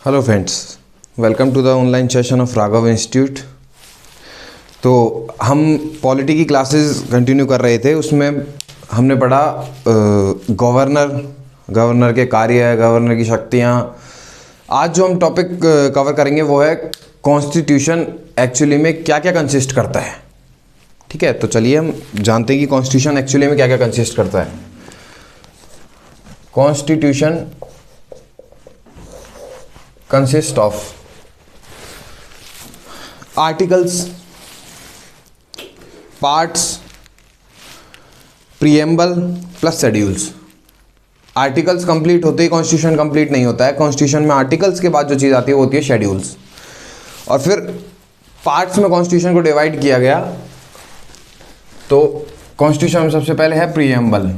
Hello friends, welcome to the online session of Raghav institute. तो हम polity की classes continue कर रहे थे। उसमें हमने पढ़ा गवर्नर के कार्य, गवर्नर की शक्तियाँ। आज जो हम टॉपिक कवर करेंगे वो है कॉन्स्टिट्यूशन एक्चुअली में क्या क्या कंसिस्ट करता है। ठीक है, तो चलिए हम जानते हैं कि कॉन्स्टिट्यूशन एक्चुअली में क्या क्या कंसिस्ट करता है। Constitution consist of articles, parts, preamble plus schedules। Articles complete होते ही कॉन्स्टिट्यूशन कंप्लीट नहीं होता है। कॉन्स्टिट्यूशन में आर्टिकल्स के बाद जो चीज़ आती है वो होती है शेड्यूल्स। और फिर पार्ट्स में कॉन्स्टिट्यूशन को डिवाइड किया गया। तो कॉन्स्टिट्यूशन में सबसे पहले है प्रीएम्बल।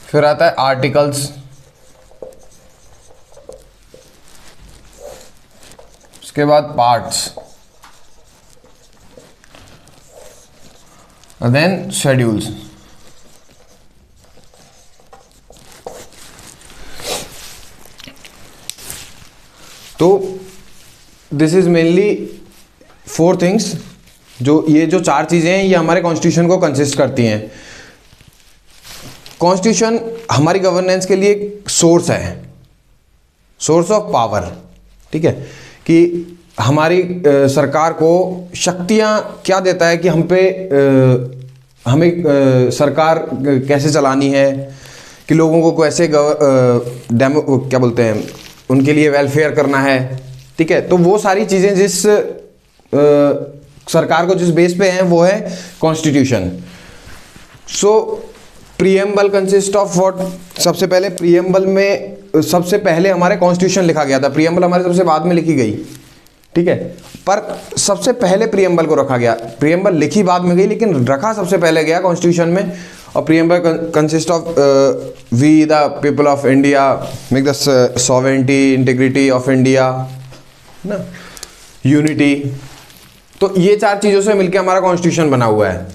फिर आता है आर्टिकल्स, उसके बाद पार्ट्स, देन शेड्यूल्स। तो दिस इज मेनली 4 थिंग्स। ये जो 4 चीजें हैं ये हमारे कॉन्स्टिट्यूशन को कंसिस्ट करती हैं। कॉन्स्टिट्यूशन हमारी गवर्नेंस के लिए एक सोर्स है, सोर्स ऑफ पावर। ठीक है, कि हमारी सरकार को शक्तियां क्या देता है कि हमें सरकार कैसे चलानी है, कि लोगों को कैसे क्या बोलते हैं, उनके लिए वेलफेयर करना है। ठीक है, तो वो सारी चीज़ें जिस सरकार को जिस बेस पे हैं वो है constitution. So preamble consist of what. सबसे पहले प्रीएम्बल में सबसे पहले हमारे कॉन्स्टिट्यूशन लिखा गया था। प्रीएम्बल हमारे सबसे बाद में लिखी गई। ठीक है, पर सबसे पहले प्रीएम्बल को रखा गया। प्रीएम्बल लिखी बाद में गई लेकिन रखा सबसे पहले गया कॉन्स्टिट्यूशन में। और preamble consist of we the people of India make the sovereignty integrity of India ना, यूनिटी। तो ये 4 चीज़ों से मिलकर हमारा कॉन्स्टिट्यूशन बना हुआ है।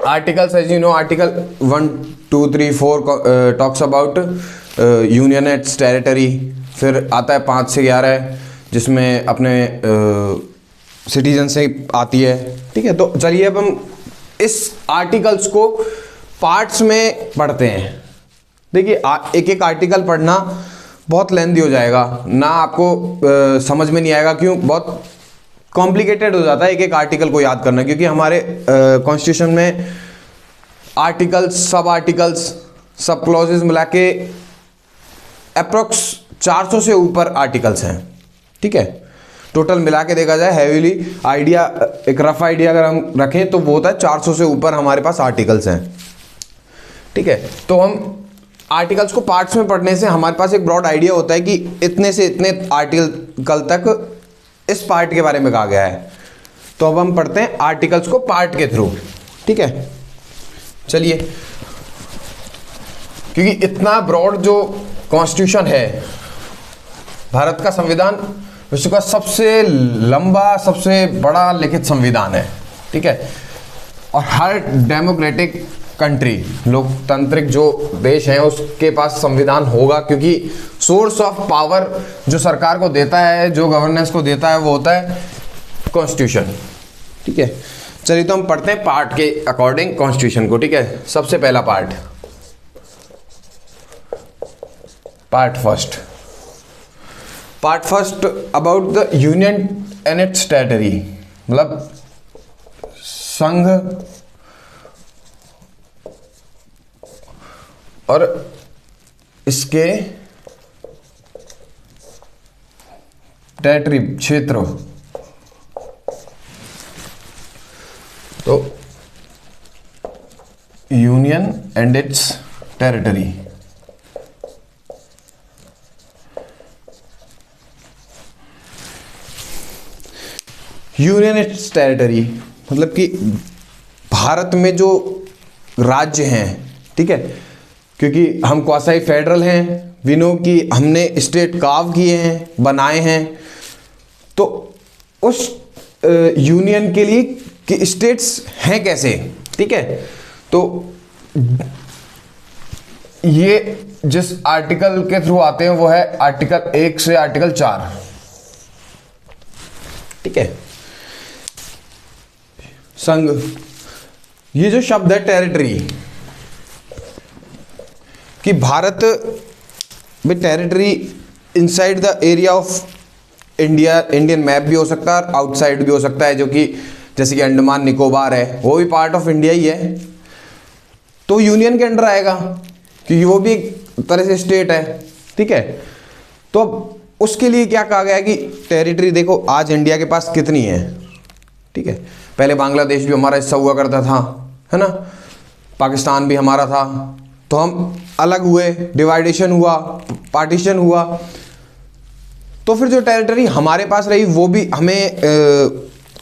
Articles, as you know, article 1, 2, 3, 4 talks about union its territory. फिर आता है 5 से 11 जिसमें अपने सिटीजन से आती है। ठीक है, तो चलिए अब हम इस आर्टिकल्स को पार्ट्स में पढ़ते हैं। देखिए, एक एक आर्टिकल पढ़ना बहुत लेंथी हो जाएगा ना, आपको समझ में नहीं आएगा। क्यों? बहुत कॉम्प्लिकेटेड हो जाता है एक एक आर्टिकल को याद करना, क्योंकि हमारे कॉन्स्टिट्यूशन में आर्टिकल्स, सब आर्टिकल्स, सब क्लॉजेज मिला के अप्रोक्स 400 से ऊपर आर्टिकल्स हैं। ठीक है, टोटल मिला के देखा जाए हैवीली आइडिया, एक रफ आइडिया अगर हम रखें तो वो होता है 400 से ऊपर हमारे पास आर्टिकल्स हैं। ठीक है, तो हम आर्टिकल्स को पार्ट्स में पढ़ने से हमारे पास एक ब्रॉड आइडिया होता है कि इतने से इतने आर्टिकल तक इस पार्ट के बारे में कहा गया है। तो अब हम पढ़ते हैं आर्टिकल्स को पार्ट के थ्रू। ठीक है, चलिए, क्योंकि इतना ब्रॉड जो कॉन्स्टिट्यूशन है, भारत का संविधान विश्व का सबसे लंबा, सबसे बड़ा लिखित संविधान है। ठीक है, और हर डेमोक्रेटिक कंट्री, लोकतांत्रिक जो देश है उसके पास संविधान होगा, क्योंकि सोर्स ऑफ पावर जो सरकार को देता है, जो गवर्नेंस को देता है, वो होता है कॉन्स्टिट्यूशन। ठीक है, चलिए तो हम पढ़ते हैं पार्ट के अकॉर्डिंग कॉन्स्टिट्यूशन को। ठीक है, सबसे पहला part first about the union and it's territory, मतलब संघ और इसके टेरिटरी, क्षेत्र। तो union and it's territory. Union it's territory मतलब कि भारत में जो राज्य हैं। ठीक है, क्योंकि हम क्वासाई फेडरल हैं, वी नो कि हमने स्टेट कार्व किए हैं, बनाए हैं। तो उस यूनियन के लिए कि स्टेट्स हैं कैसे। ठीक है, तो ये जिस आर्टिकल के थ्रू आते हैं वो है आर्टिकल 1 से आर्टिकल 4, ठीक है। संघ, ये जो शब्द है टेरिटरी, कि भारत में territory inside the area of India, Indian map भी हो सकता है और आउटसाइड भी हो सकता है, जो कि जैसे कि अंडमान निकोबार है वो भी पार्ट ऑफ इंडिया ही है, तो यूनियन के अंडर आएगा क्योंकि वो भी एक तरह से स्टेट है, ठीक है। तो अब उसके लिए क्या कहा गया है कि टेरिटरी, देखो आज इंडिया के पास कितनी है, ठीक है। पहले बांग्लादेश भी हमारा हिस्सा हुआ करता था, है ना, पाकिस्तान भी हमारा था, तो हम अलग हुए, डिवाइडेशन हुआ, पार्टीशन हुआ, तो फिर जो टेरिटरी हमारे पास रही वो भी हमें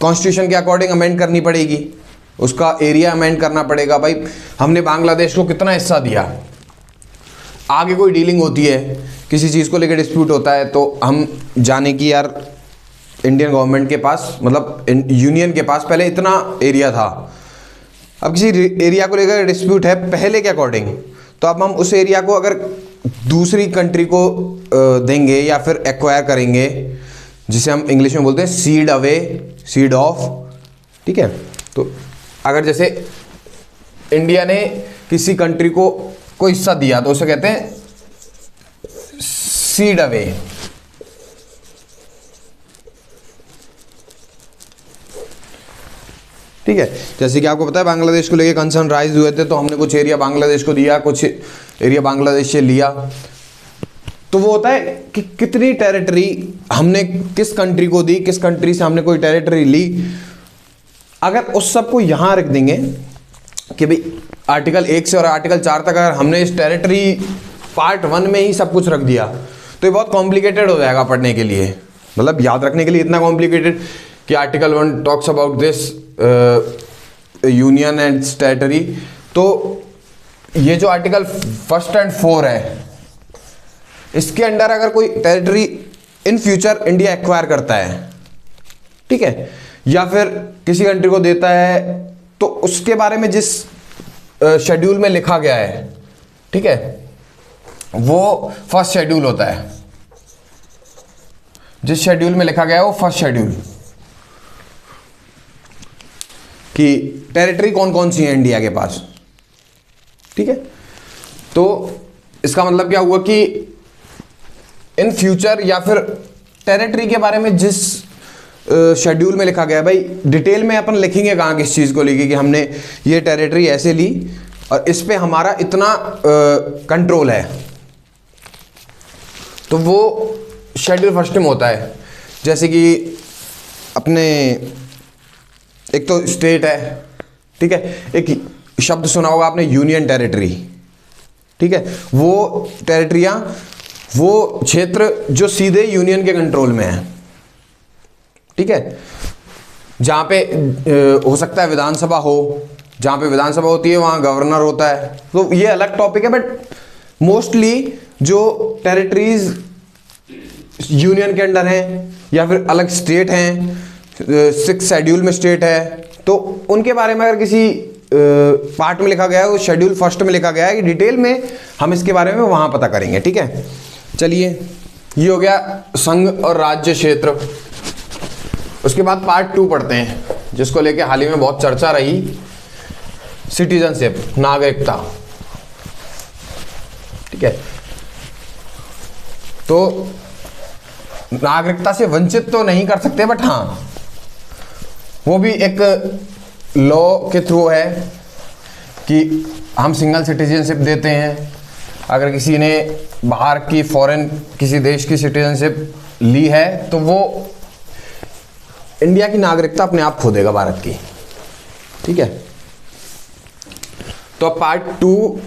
कॉन्स्टिट्यूशन के अकॉर्डिंग अमेंड करनी पड़ेगी, उसका एरिया अमेंड करना पड़ेगा। भाई हमने बांग्लादेश को कितना हिस्सा दिया, आगे कोई डीलिंग होती है, किसी चीज़ को लेकर डिस्प्यूट होता है, तो हम जाने की यार इंडियन गवर्नमेंट के पास, मतलब यूनियन के पास पहले इतना एरिया था, अब किसी एरिया को लेकर डिस्प्यूट है पहले के अकॉर्डिंग, तो अब हम उस एरिया को अगर दूसरी कंट्री को देंगे या फिर एक्वायर करेंगे, जिसे हम इंग्लिश में बोलते हैं सीड अवे, सीड ऑफ, ठीक है। तो अगर जैसे इंडिया ने किसी कंट्री को कोई हिस्सा दिया तो उसे कहते हैं सीड अवे, ठीक है। जैसे कि आपको पता है बांग्लादेश को लेके कंसर्न राइज हुए थे, तो हमने कुछ एरिया बांग्लादेश को दिया, कुछ एरिया बांग्लादेश से लिया, तो वो होता है कि कितनी टेरिटरी हमने किस कंट्री को दी, किस कंट्री से हमने कोई टेरिटरी ली। अगर उस सब को यहाँ रख देंगे कि भाई आर्टिकल 1 से और आर्टिकल 4 तक अगर हमने इस टेरिटरी पार्ट 1 में ही सब कुछ रख दिया तो ये बहुत कॉम्प्लिकेटेड हो जाएगा पढ़ने के लिए, मतलब याद रखने के लिए इतना कॉम्प्लिकेटेड कि article 1 talks about this union and territory. तो ये जो आर्टिकल 1 एंड 4 है, इसके अंडर अगर कोई territory in future India acquire करता है, ठीक है, या फिर किसी कंट्री को देता है, तो उसके बारे में जिस शेड्यूल में लिखा गया है, ठीक है, वो फर्स्ट शेड्यूल होता है। जिस शेड्यूल में लिखा गया है वो फर्स्ट शेड्यूल, कि टेरिटरी कौन कौन सी है इंडिया के पास, ठीक है। तो इसका मतलब क्या हुआ कि इन फ्यूचर या फिर टेरिटरी के बारे में जिस शेड्यूल में लिखा गया है, भाई डिटेल में अपन लिखेंगे कहाँ किस चीज़ को लेके कि हमने ये टेरिटरी ऐसे ली और इस पे हमारा इतना कंट्रोल है, तो वो शेड्यूल फर्स्ट में होता है। जैसे कि अपने एक तो स्टेट है, ठीक है, एक शब्द सुना होगा आपने यूनियन टेरिटरी, ठीक है, वो टेरिटरियाँ, वो क्षेत्र जो सीधे यूनियन के कंट्रोल में है, ठीक है, जहाँ पे हो सकता है विधानसभा हो, जहाँ पे विधानसभा होती है वहाँ गवर्नर होता है, तो ये अलग टॉपिक है। बट मोस्टली जो टेरिटरीज यूनियन के अंडर हैं या फिर अलग स्टेट हैं, 6 शेड्यूल में स्टेट है, तो उनके बारे में अगर किसी पार्ट में लिखा गया है, वो शेड्यूल फर्स्ट में लिखा गया है कि डिटेल में हम इसके बारे में वहाँ पता करेंगे, ठीक है। चलिए, ये हो गया संघ और राज्य क्षेत्र। उसके बाद पार्ट 2 पढ़ते हैं, जिसको लेके हाल ही में बहुत चर्चा रही, सिटीजनशिप, नागरिकता, ठीक है। तो नागरिकता से वंचित तो नहीं कर सकते, बट हाँ वो भी एक लॉ के थ्रू है कि हम सिंगल सिटीजनशिप देते हैं। अगर किसी ने बाहर की फॉरेन किसी देश की सिटीजनशिप ली है तो वो इंडिया की नागरिकता अपने आप खो देगा भारत की, ठीक है। तो अब पार्ट 2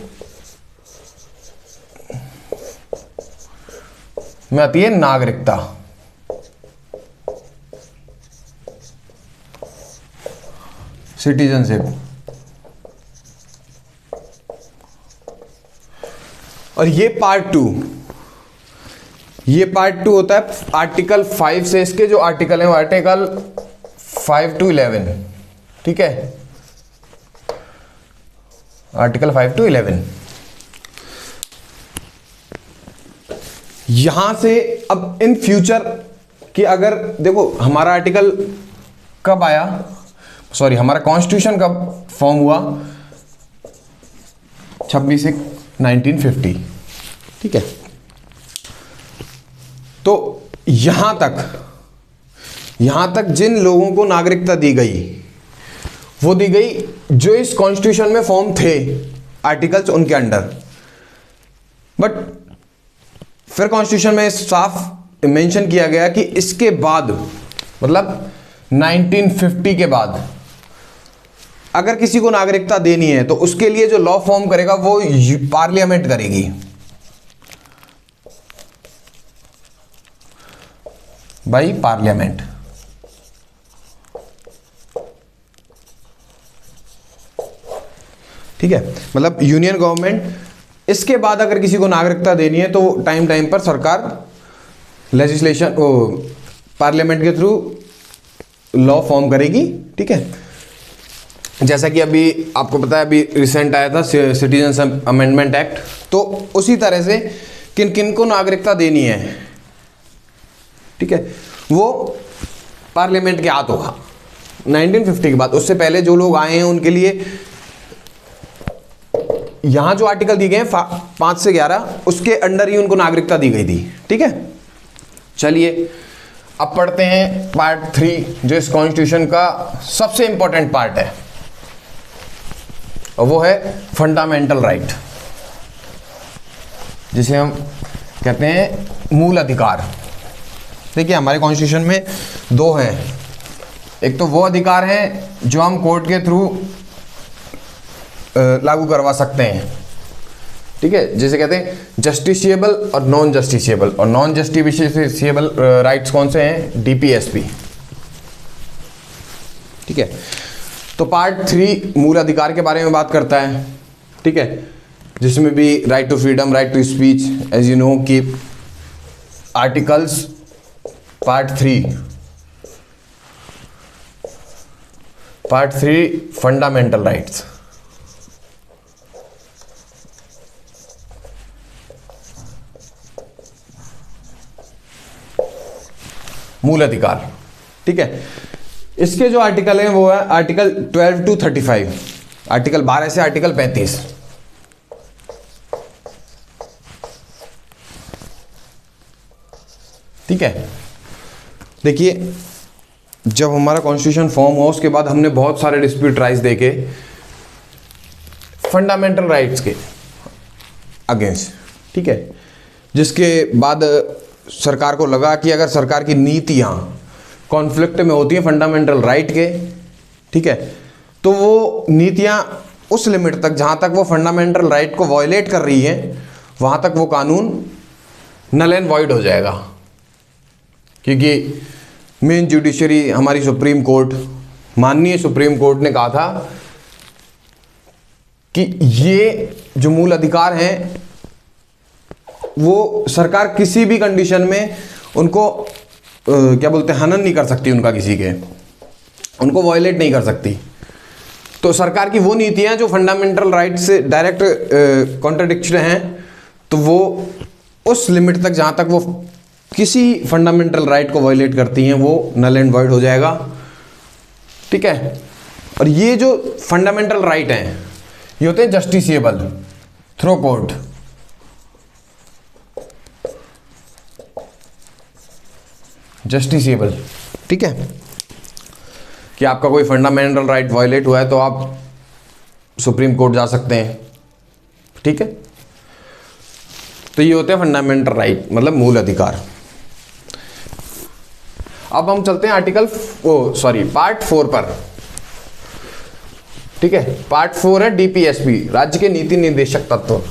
में आती है नागरिकता। सिटीजनशिप, और ये पार्ट 2 होता है आर्टिकल 5 से, इसके जो आर्टिकल है वो आर्टिकल 5 to 11, ठीक है। Article 5 to 11। यहां से अब इन फ्यूचर कि अगर देखो हमारा आर्टिकल कब आया, सॉरी हमारा कॉन्स्टिट्यूशन कब फॉर्म हुआ, 26/1950, ठीक है। तो यहां तक जिन लोगों को नागरिकता दी गई वो दी गई जो इस कॉन्स्टिट्यूशन में फॉर्म थे आर्टिकल्स उनके अंडर। बट फिर कॉन्स्टिट्यूशन में साफ मेंशन किया गया कि इसके बाद मतलब 1950 के बाद अगर किसी को नागरिकता देनी है तो उसके लिए जो लॉ फॉर्म करेगा वो पार्लियामेंट करेगी। By parliament. ठीक है, मतलब यूनियन गवर्नमेंट इसके बाद अगर किसी को नागरिकता देनी है तो टाइम टाइम पर सरकार लेजिस्लेशन पार्लियामेंट के थ्रू लॉ फॉर्म करेगी। ठीक है, जैसा कि अभी आपको पता है अभी रिसेंट आया था सिटीजन अमेंडमेंट एक्ट, तो उसी तरह से किन किन को नागरिकता देनी है, ठीक है, वो पार्लियामेंट के हाथ होगा 1950 के बाद। उससे पहले जो लोग आए हैं उनके लिए यहां जो आर्टिकल दिए गए हैं 5 से 11 उसके अंडर ही उनको नागरिकता दी गई थी। ठीक है, चलिए अब पढ़ते हैं पार्ट 3 जो इस कॉन्स्टिट्यूशन का सबसे इंपॉर्टेंट पार्ट है और वो है फंडामेंटल राइट, जिसे हम कहते हैं मूल अधिकार। देखिए हमारे कॉन्स्टिट्यूशन में 2 हैं, एक तो वो अधिकार हैं जो हम कोर्ट के थ्रू लागू करवा सकते हैं, ठीक है, जिसे कहते हैं जस्टिसिएबल और नॉन जस्टिसिएबल। और नॉन जस्टिसिएबल राइट्स कौन से हैं? डीपीएसपी। ठीक है, तो पार्ट 3 मूल अधिकार के बारे में बात करता है, ठीक है, जिसमें भी right to freedom, right to speech, as you know कि आर्टिकल्स पार्ट 3 फंडामेंटल राइट्स। मूल अधिकार, ठीक है, इसके जो आर्टिकल हैं वो है आर्टिकल 12 to 35, आर्टिकल 12 से आर्टिकल 35। ठीक है, देखिए जब हमारा कॉन्स्टिट्यूशन फॉर्म हुआ उसके बाद हमने बहुत सारे डिस्प्यूट राइज देखे फंडामेंटल राइट्स के अगेंस्ट। ठीक है, जिसके बाद सरकार को लगा कि अगर सरकार की नीतियां कॉन्फ्लिक्ट में होती हैं फंडामेंटल राइट के, ठीक है, तो वो नीतियां उस लिमिट तक जहां तक वो फंडामेंटल राइट को वायलेट कर रही हैं वहां तक वो कानून नल एंड वॉइड हो जाएगा। क्योंकि मेन जुडिशरी हमारी सुप्रीम कोर्ट, माननीय सुप्रीम कोर्ट ने कहा था कि ये जो मूल अधिकार हैं वो सरकार किसी भी कंडीशन में उनको क्या बोलते हैं, हनन नहीं कर सकती, उनका किसी के उनको वायलेट नहीं कर सकती। तो सरकार की वो नीतियां जो फंडामेंटल राइट से डायरेक्ट कॉन्ट्रडिक्शन हैं, तो वो उस लिमिट तक जहां तक वो किसी फंडामेंटल राइट को वायलेट करती हैं वो नल एंड वॉइड हो जाएगा। ठीक है, और ये जो फंडामेंटल राइट हैं ये होते हैं जस्टिसिएबल थ्रू कोर्ट। जस्टिसिएबल, ठीक है, कि आपका कोई फंडामेंटल राइट वायलेट हुआ है तो आप सुप्रीम कोर्ट जा सकते हैं। ठीक है, तो ये होते हैं फंडामेंटल राइट, मतलब मूल अधिकार। अब हम चलते हैं पार्ट 4 पर। ठीक है, पार्ट 4 है डीपीएसपी, राज्य के नीति निर्देशक तत्व।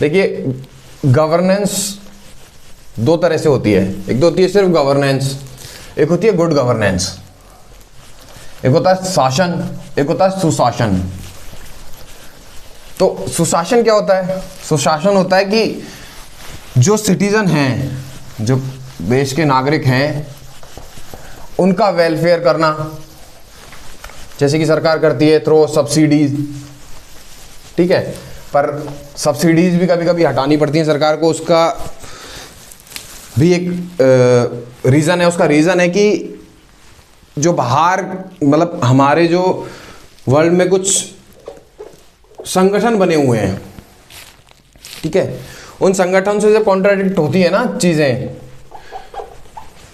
देखिए गवर्नेंस 2 तरह से होती है, एक तो होती है सिर्फ गवर्नेंस, एक होती है गुड गवर्नेंस, एक होता है शासन, एक होता है सुशासन। तो सुशासन क्या होता है? सुशासन होता है कि जो सिटीजन हैं, जो देश के नागरिक हैं, उनका वेलफेयर करना, जैसे कि सरकार करती है थ्रू सब्सिडीज, ठीक है। पर सब्सिडीज भी कभी कभी हटानी पड़ती हैं सरकार को, उसका भी एक रीज़न है। उसका रीज़न है कि जो बाहर मतलब हमारे जो वर्ल्ड में कुछ संगठन बने हुए हैं, ठीक है, उन संगठन से जब कॉन्ट्राडिक्ट होती है ना चीज़ें,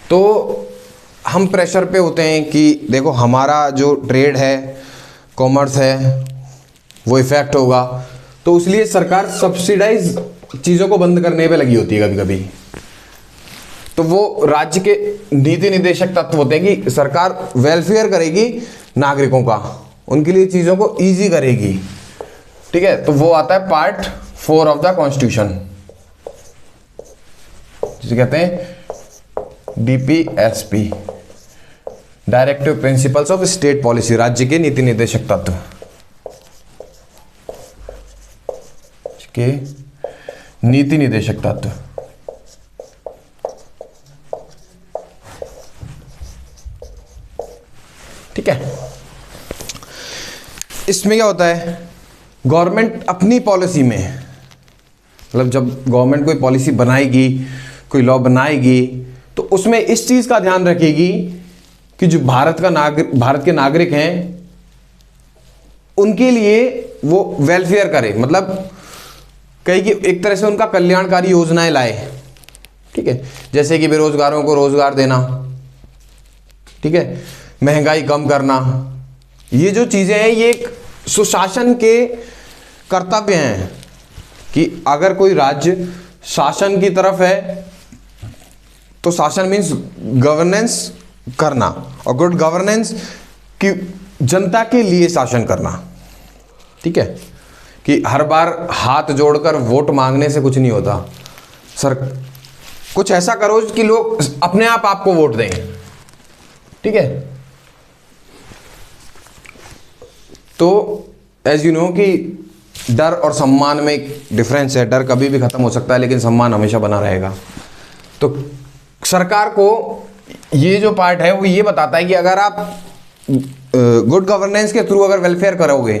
तो हम प्रेशर पे होते हैं कि देखो हमारा जो ट्रेड है, कॉमर्स है, वो इफ़ेक्ट होगा। तो इसलिए सरकार सब्सिडाइज चीज़ों को बंद करने पे लगी होती है कभी कभी। तो वो राज्य के नीति निर्देशक तत्व होते हैं कि सरकार वेलफेयर करेगी नागरिकों का, उनके लिए चीज़ों को ईजी करेगी, ठीक है। तो वो आता है पार्ट 4 ऑफ द कॉन्स्टिट्यूशन, जिसे कहते हैं DPSP, directive principles of state policy, राज्य के नीति निर्देशक तत्व के नीति निर्देशक तत्व। ठीक है। इसमें क्या होता है, गवर्नमेंट अपनी पॉलिसी में, मतलब जब गवर्नमेंट कोई पॉलिसी बनाएगी, कोई लॉ बनाएगी, तो उसमें इस चीज का ध्यान रखेगी कि जो भारत के नागरिक हैं उनके लिए वो वेलफेयर करे, मतलब कहीं कि एक तरह से उनका कल्याणकारी योजनाएं लाए, ठीक है। जैसे कि बेरोजगारों को रोजगार देना, ठीक है, महंगाई कम करना, ये जो चीजें हैं ये एक सुशासन के कर्तव्य हैं कि अगर कोई राज्य शासन की तरफ है तो शासन मीन्स गवर्नेंस करना, और गुड गवर्नेंस की जनता के लिए शासन करना, ठीक है। कि हर बार हाथ जोड़कर वोट मांगने से कुछ नहीं होता। सर कुछ ऐसा करो कि लोग अपने आप आपको वोट दें, ठीक है। तो एज यू नो कि डर और सम्मान में एक डिफरेंस है। डर कभी भी खत्म हो सकता है लेकिन सम्मान हमेशा बना रहेगा। तो सरकार को ये जो पार्ट है वो ये बताता है कि अगर आप गुड गवर्नेंस के थ्रू अगर वेलफेयर करोगे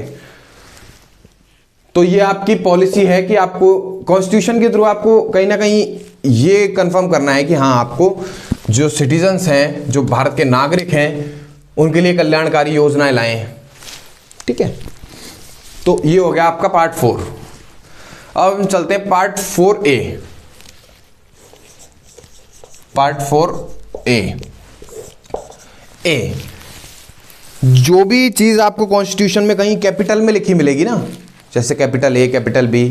तो ये आपकी पॉलिसी है कि आपको कॉन्स्टिट्यूशन के थ्रू आपको कहीं ना कहीं ये कंफर्म करना है कि हाँ, आपको जो सिटीजन्स हैं, जो भारत के नागरिक हैं, उनके लिए कल्याणकारी योजनाएं लाएं, ठीक है। तो ये हो गया आपका पार्ट 4। अब हम चलते हैं पार्ट 4A। Part 4A। जो भी चीज आपको कॉन्स्टिट्यूशन में कहीं कैपिटल में लिखी मिलेगी ना, जैसे कैपिटल A, कैपिटल B,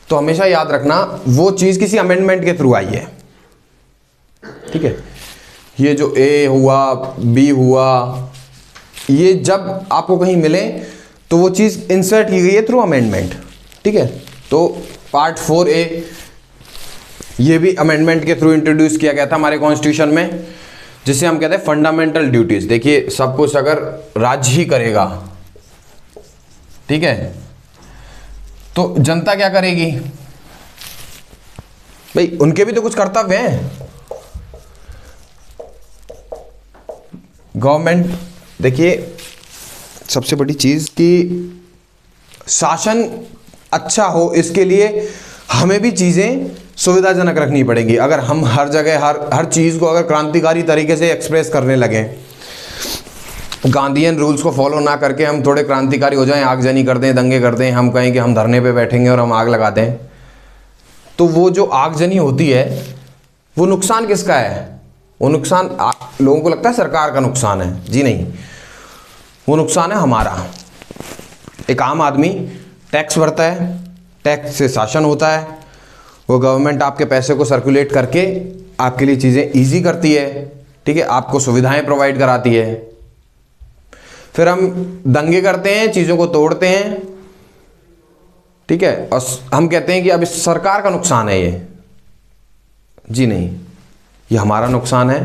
तो हमेशा याद रखना वो चीज किसी अमेंडमेंट के थ्रू आई है, ठीक है। ये जो A हुआ, B हुआ, ये जब आपको कहीं मिले तो वो चीज इंसर्ट की गई है थ्रू अमेंडमेंट, ठीक है। तो पार्ट 4A ये भी अमेंडमेंट के थ्रू इंट्रोड्यूस किया गया था हमारे कॉन्स्टिट्यूशन में, जिसे हम कहते हैं फंडामेंटल ड्यूटीज। देखिए सब कुछ अगर राज्य ही करेगा, ठीक है, तो जनता क्या करेगी भाई? उनके भी तो कुछ कर्तव्य हैं। गवर्नमेंट, देखिए सबसे बड़ी चीज कि शासन अच्छा हो, इसके लिए हमें भी चीजें सुविधाजनक रखनी पड़ेंगी। अगर हम हर जगह हर चीज को अगर क्रांतिकारी तरीके से एक्सप्रेस करने लगे, गांधीयन रूल्स को फॉलो ना करके हम थोड़े क्रांतिकारी हो जाएं, आगजनी कर दें, दंगे कर दें, हम कहें कि हम धरने पे बैठेंगे और हम आग लगा दें, तो वो जो आगजनी होती है वो नुकसान किसका है? वो नुकसान लोगों को लगता है सरकार का नुकसान है। जी नहीं, वो नुकसान है हमारा। एक आम आदमी टैक्स भरता है, टैक्स से शासन होता है, वो गवर्नमेंट आपके पैसे को सर्कुलेट करके आपके लिए चीज़ें ईजी करती है, ठीक है, आपको सुविधाएं प्रोवाइड कराती है। फिर हम दंगे करते हैं, चीज़ों को तोड़ते हैं, ठीक है, और हम कहते हैं कि अब इस सरकार का नुकसान है ये। जी नहीं, ये हमारा नुकसान है।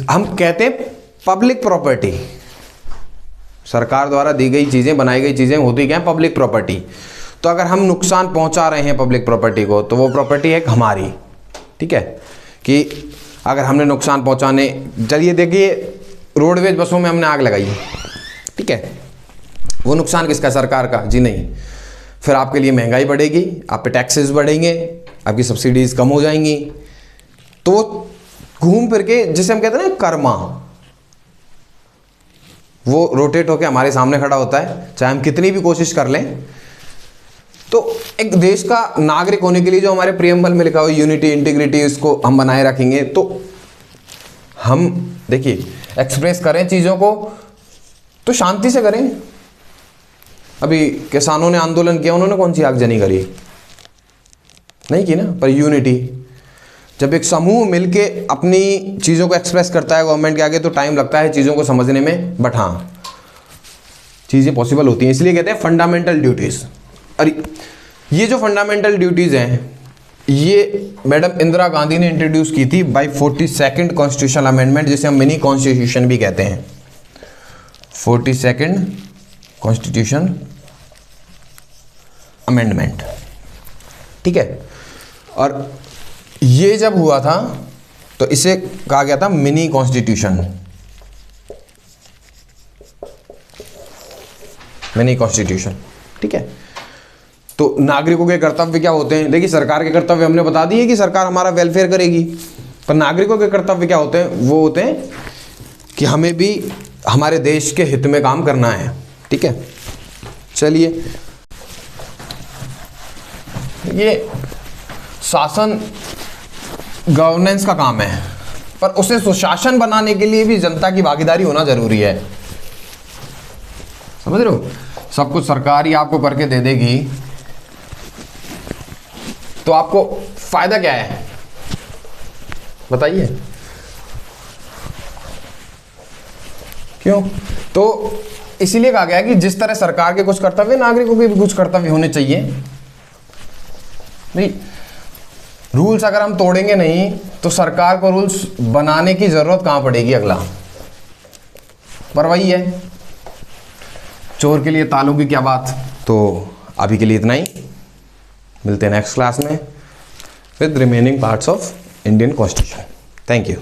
हम कहते हैं पब्लिक प्रॉपर्टी, सरकार द्वारा दी गई चीज़ें, बनाई गई चीज़ें होती क्या है? Public property. तो अगर हम नुकसान पहुंचा रहे हैं पब्लिक प्रॉपर्टी को, तो वो प्रॉपर्टी है हमारी, ठीक है। कि अगर हमने नुकसान पहुंचाने, चलिए देखिए रोडवेज बसों में हमने आग लगाई, ठीक है, वो नुकसान किसका? सरकार का? जी नहीं। फिर आपके लिए महंगाई बढ़ेगी, आप पे टैक्सेस बढ़ेंगे, आपकी सब्सिडीज कम हो जाएंगी। तो घूम फिर के जिसे हम कहते हैं ना कर्मा, वो रोटेट होकर हमारे सामने खड़ा होता है, चाहे हम कितनी भी कोशिश कर लें। तो एक देश का नागरिक होने के लिए जो हमारे प्रियम्बल में लिखा हुआ यूनिटी इंटीग्रिटी, इसको हम बनाए रखेंगे। तो हम देखिए एक्सप्रेस करें चीज़ों को तो शांति से करें। अभी किसानों ने आंदोलन किया, उन्होंने कौन सी आगजनी करी? नहीं की ना। पर यूनिटी, जब एक समूह मिलके अपनी चीज़ों को एक्सप्रेस करता है गवर्नमेंट के आगे, तो टाइम लगता है चीज़ों को समझने में, बट हाँ चीज़ें पॉसिबल होती हैं। इसलिए कहते हैं फंडामेंटल ड्यूटीज़। अरे ये जो फंडामेंटल ड्यूटीज़ हैं, ये मैडम इंदिरा गांधी ने इंट्रोड्यूस की थी बाय 42nd कॉन्स्टिट्यूशनल अमेंडमेंट, जिसे हम मिनी कॉन्स्टिट्यूशन भी कहते हैं। 42nd कॉन्स्टिट्यूशन अमेंडमेंट, ठीक है। और ये जब हुआ था तो इसे कहा गया था मिनी कॉन्स्टिट्यूशन, मिनी कॉन्स्टिट्यूशन, ठीक है। तो नागरिकों के कर्तव्य क्या होते हैं? देखिए सरकार के कर्तव्य हमने बता दिए कि सरकार हमारा वेलफेयर करेगी, पर नागरिकों के कर्तव्य क्या होते हैं? वो होते हैं कि हमें भी हमारे देश के हित में काम करना है, ठीक है। चलिए, ये शासन गवर्नेंस का काम है, पर उसे सुशासन बनाने के लिए भी जनता की भागीदारी होना जरूरी है। समझ रहे हो? सब कुछ सरकार ही आपको करके दे देगी तो आपको फायदा क्या है बताइए? क्यों? तो इसीलिए कहा गया कि जिस तरह सरकार के कुछ कर्तव्य, नागरिकों के भी कुछ कर्तव्य होने चाहिए। नहीं, रूल्स अगर हम तोड़ेंगे नहीं तो सरकार को रूल्स बनाने की जरूरत कहां पड़ेगी अगला? पर वही है, चोर के लिए तालों की क्या बात। तो अभी के लिए इतना ही, मिलते हैं नेक्स्ट क्लास में with remaining parts of Indian constitution. Thank you.